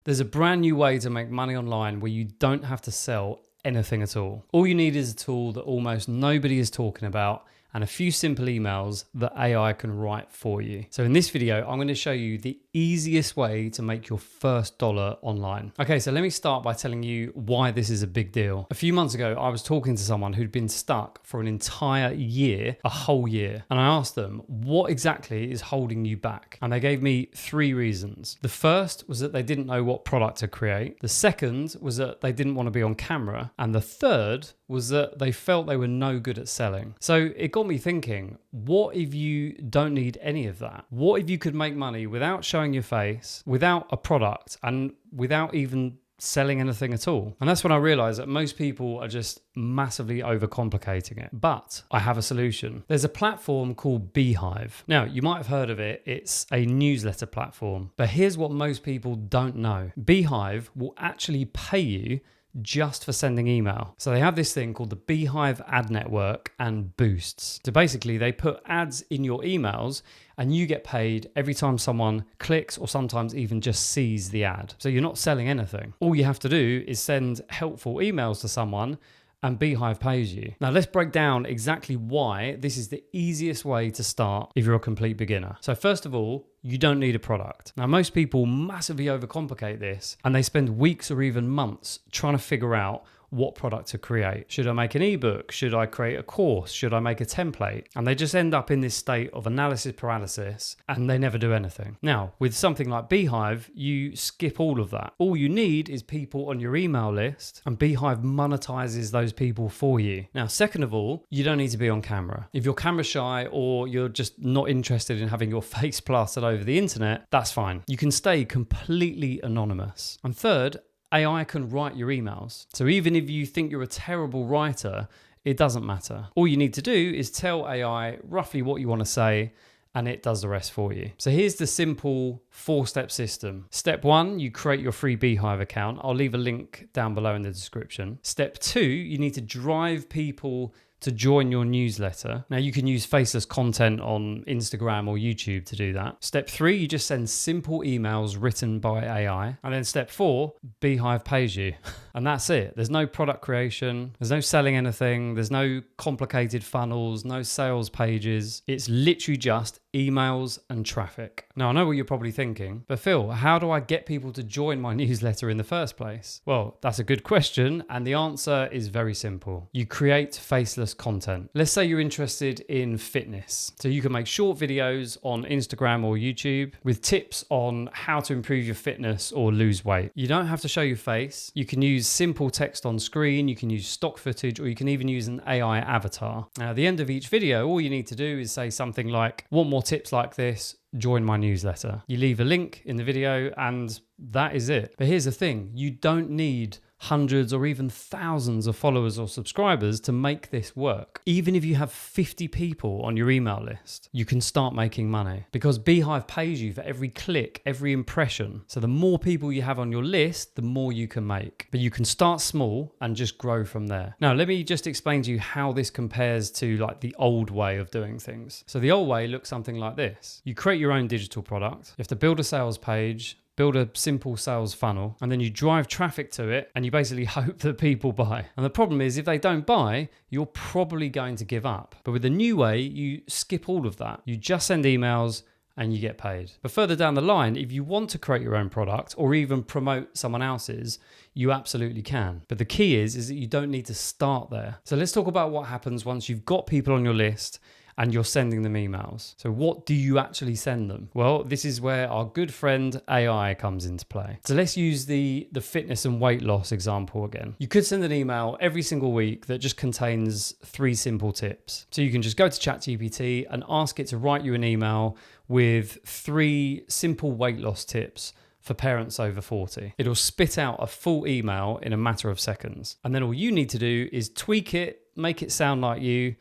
There's a brand new way to make money online where you don't have to sell anything at all. All you need is a tool that almost nobody is talking about and a few simple emails that AI can write for you. So in this video, I'm going to show you the easiest way to make your first dollar online. Okay, so let me start by telling you why this is a big deal. A few months ago, I was talking to someone who'd been stuck for an entire year, a whole year. And I asked them, what exactly is holding you back? And they gave me 3 reasons. The first was that they didn't know what product to create. The second was that they didn't want to be on camera. And the third was that they felt they were no good at selling. So it got me thinking, what if you don't need any of that? What if you could make money without showing your face, without a product, and without even selling anything at all? And that's when I realized that most people are just massively overcomplicating it. But I have a solution. There's a platform called Beehive. Now, you might have heard of it. It's a newsletter platform. But here's what most people don't know. Beehive will actually pay you just for sending email. So they have this thing called the Beehive Ad Network and Boosts. So basically they put ads in your emails and you get paid every time someone clicks or sometimes even just sees the ad. So you're not selling anything. All you have to do is send helpful emails to someone and Beehive pays you. Now let's break down exactly why this is the easiest way to start if you're a complete beginner. So first of all, you don't need a product. Now most people massively overcomplicate this and they spend weeks or even months trying to figure out what product to create. Should I make an ebook? Should I create a course? Should I make a template? And they just end up in this state of analysis paralysis and they never do anything. Now, with something like Beehive, you skip all of that. All you need is people on your email list and Beehive monetizes those people for you. Now, second of all, you don't need to be on camera. If you're camera shy or you're just not interested in having your face plastered over the internet, that's fine. You can stay completely anonymous. And third, AI can write your emails. So even if you think you're a terrible writer, it doesn't matter. All you need to do is tell AI roughly what you want to say and it does the rest for you. So here's the simple 4-step system. Step 1, you create your free Beehive account. I'll leave a link down below in the description. Step 2, you need to drive people to join your newsletter. Now you can use faceless content on Instagram or YouTube to do that. Step 3, you just send simple emails written by AI. And then step 4, Beehive pays you. And that's it. There's no product creation. There's no selling anything. There's no complicated funnels, no sales pages. It's literally just emails and traffic. Now I know what you're probably thinking, but Phil, how do I get people to join my newsletter in the first place? Well, that's a good question. And the answer is very simple. You create faceless content. Let's say you're interested in fitness. So you can make short videos on Instagram or YouTube with tips on how to improve your fitness or lose weight. You don't have to show your face. You can use simple text on screen. You can use stock footage, or you can even use an AI avatar. Now, at the end of each video, all you need to do is say something like, want more tips like this? Join my newsletter. You leave a link in the video and that is it. But here's the thing, you don't need hundreds or even thousands of followers or subscribers to make this work. Even if you have 50 people on your email list, you can start making money because Beehive pays you for every click, every impression. So the more people you have on your list, the more you can make. But you can start small and just grow from there. Now, let me just explain to you how this compares to like the old way of doing things. So the old way looks something like this. You create your own digital product. You have to build a sales page, build a simple sales funnel, and then you drive traffic to it and you basically hope that people buy. And the problem is if they don't buy, you're probably going to give up. But with the new way, you skip all of that. You just send emails and you get paid. But further down the line, if you want to create your own product or even promote someone else's, you absolutely can. But the key is that you don't need to start there. So let's talk about what happens once you've got people on your list and you're sending them emails. So what do you actually send them? Well, this is where our good friend AI comes into play. So let's use the fitness and weight loss example again. You could send an email every single week that just contains 3 simple tips. So you can just go to ChatGPT and ask it to write you an email with 3 simple weight loss tips for parents over 40. It'll spit out a full email in a matter of seconds. And then all you need to do is tweak it, make it sound like you,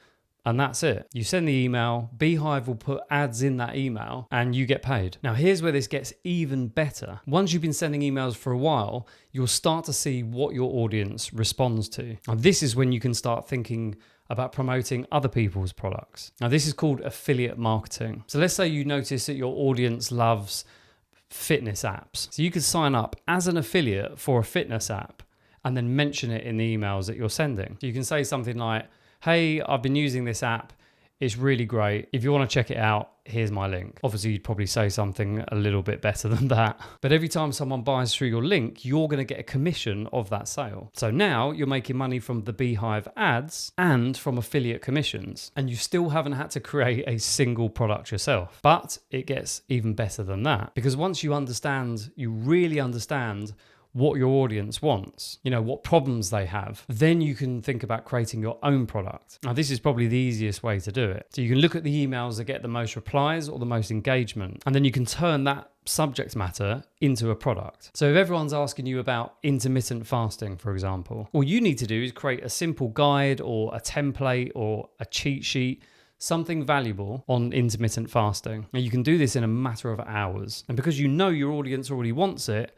and that's it. You send the email, Beehive will put ads in that email and you get paid. Now here's where this gets even better. Once you've been sending emails for a while, you'll start to see what your audience responds to. And this is when you can start thinking about promoting other people's products. Now this is called affiliate marketing. So let's say you notice that your audience loves fitness apps. So you could sign up as an affiliate for a fitness app and then mention it in the emails that you're sending. So you can say something like, hey, I've been using this app. It's really great. If you want to check it out, here's my link. Obviously, you'd probably say something a little bit better than that. But every time someone buys through your link, you're going to get a commission of that sale. So now you're making money from the Beehive ads and from affiliate commissions. And you still haven't had to create a single product yourself. But it gets even better than that. Because once you really understand what your audience wants, what problems they have, then you can think about creating your own product. Now, this is probably the easiest way to do it. So you can look at the emails that get the most replies or the most engagement, and then you can turn that subject matter into a product. So if everyone's asking you about intermittent fasting, for example, all you need to do is create a simple guide or a template or a cheat sheet, something valuable on intermittent fasting. And you can do this in a matter of hours. And because your audience already wants it,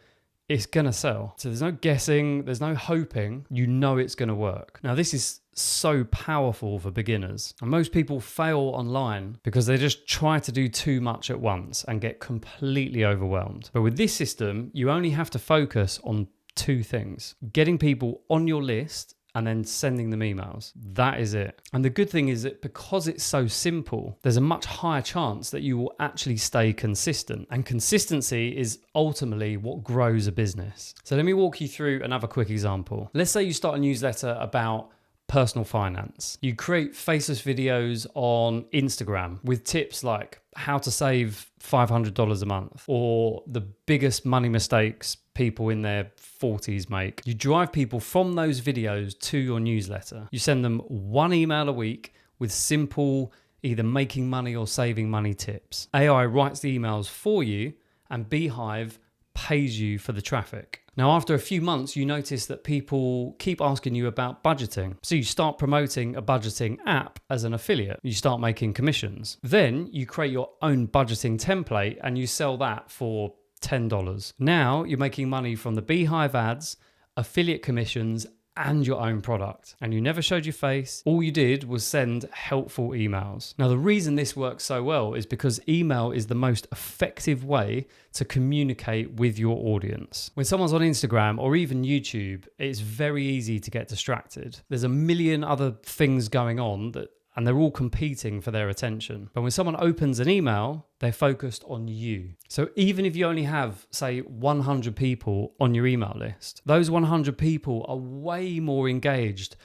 it's going to sell. So there's no guessing, there's no hoping, it's going to work. Now, this is so powerful for beginners. And most people fail online because they just try to do too much at once and get completely overwhelmed. But with this system, you only have to focus on two things: getting people on your list and then sending them emails. That is it. And the good thing is that because it's so simple, there's a much higher chance that you will actually stay consistent. And consistency is ultimately what grows a business. So let me walk you through another quick example. Let's say you start a newsletter about personal finance. You create faceless videos on Instagram with tips like how to save $500 a month or the biggest money mistakes people in their 40s make. You drive people from those videos to your newsletter. You send them one email a week with simple either making money or saving money tips. AI writes the emails for you and Beehive pays you for the traffic. Now, after a few months, you notice that people keep asking you about budgeting. So you start promoting a budgeting app as an affiliate. You start making commissions. Then you create your own budgeting template and you sell that for $10. Now you're making money from the Beehive ads, affiliate commissions, and your own product. And you never showed your face. All you did was send helpful emails. Now, the reason this works so well is because email is the most effective way to communicate with your audience. When someone's on Instagram or even YouTube, it's very easy to get distracted. There's a million other things going on and they're all competing for their attention. But when someone opens an email, they're focused on you. So even if you only have, say, 100 people on your email list, those 100 people are way more engaged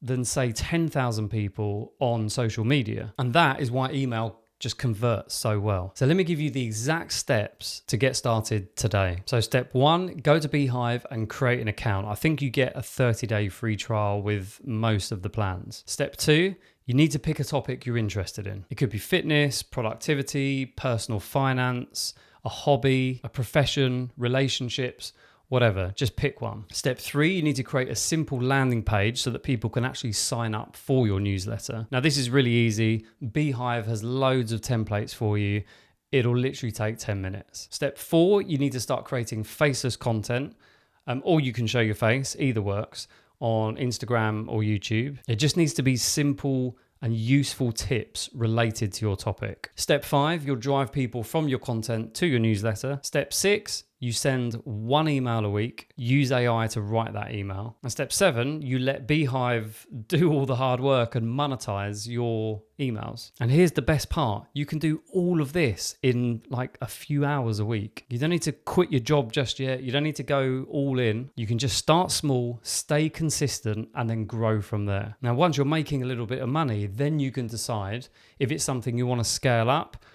than, say, 10,000 people on social media. And that is why email just converts so well. So let me give you the exact steps to get started today. So step 1, go to Beehive and create an account. I think you get a 30-day free trial with most of the plans. Step 2, you need to pick a topic you're interested in. It could be fitness, productivity, personal finance, a hobby, a profession, relationships, whatever. Just pick one. Step 3, you need to create a simple landing page so that people can actually sign up for your newsletter. Now, this is really easy. Beehive has loads of templates for you. It'll literally take 10 minutes. Step 4, you need to start creating faceless content, or you can show your face, either works, on Instagram or YouTube. It just needs to be simple and useful tips related to your topic. Step 5, you'll drive people from your content to your newsletter. Step 6, you send one email a week, use AI to write that email. And step 7, you let Beehive do all the hard work and monetize your emails. And here's the best part. You can do all of this in like a few hours a week. You don't need to quit your job just yet. You don't need to go all in. You can just start small, stay consistent, and then grow from there. Now, once you're making a little bit of money, then you can decide if it's something you want to scale up,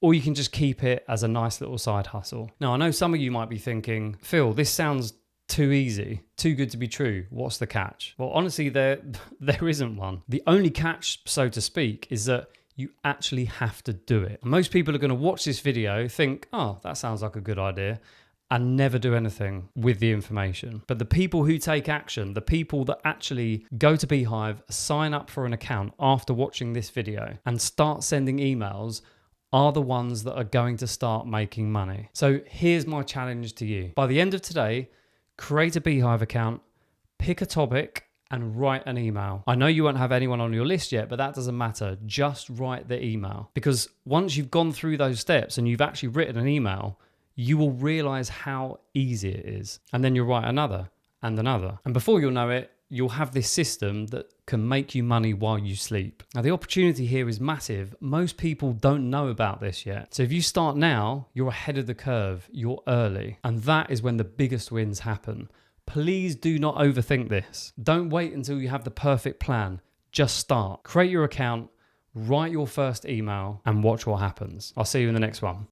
or you can just keep it as a nice little side hustle. Now, I know some of you might be thinking, Phil, this sounds too easy, too good to be true. What's the catch? Well, honestly, there isn't one. The only catch, so to speak, is that you actually have to do it. Most people are going to watch this video, think, oh, that sounds like a good idea, and never do anything with the information. But the people who take action, the people that actually go to Beehive, sign up for an account after watching this video, and start sending emails are the ones that are going to start making money. So here's my challenge to you. By the end of today, create a Beehive account, pick a topic, and write an email. I know you won't have anyone on your list yet, but that doesn't matter. Just write the email. Because once you've gone through those steps and you've actually written an email, you will realize how easy it is. And then you'll write another and another. And before you'll know it, you'll have this system that can make you money while you sleep. Now, the opportunity here is massive. Most people don't know about this yet. So if you start now, you're ahead of the curve, you're early. And that is when the biggest wins happen. Please do not overthink this. Don't wait until you have the perfect plan. Just start. Create your account, write your first email, and watch what happens. I'll see you in the next one.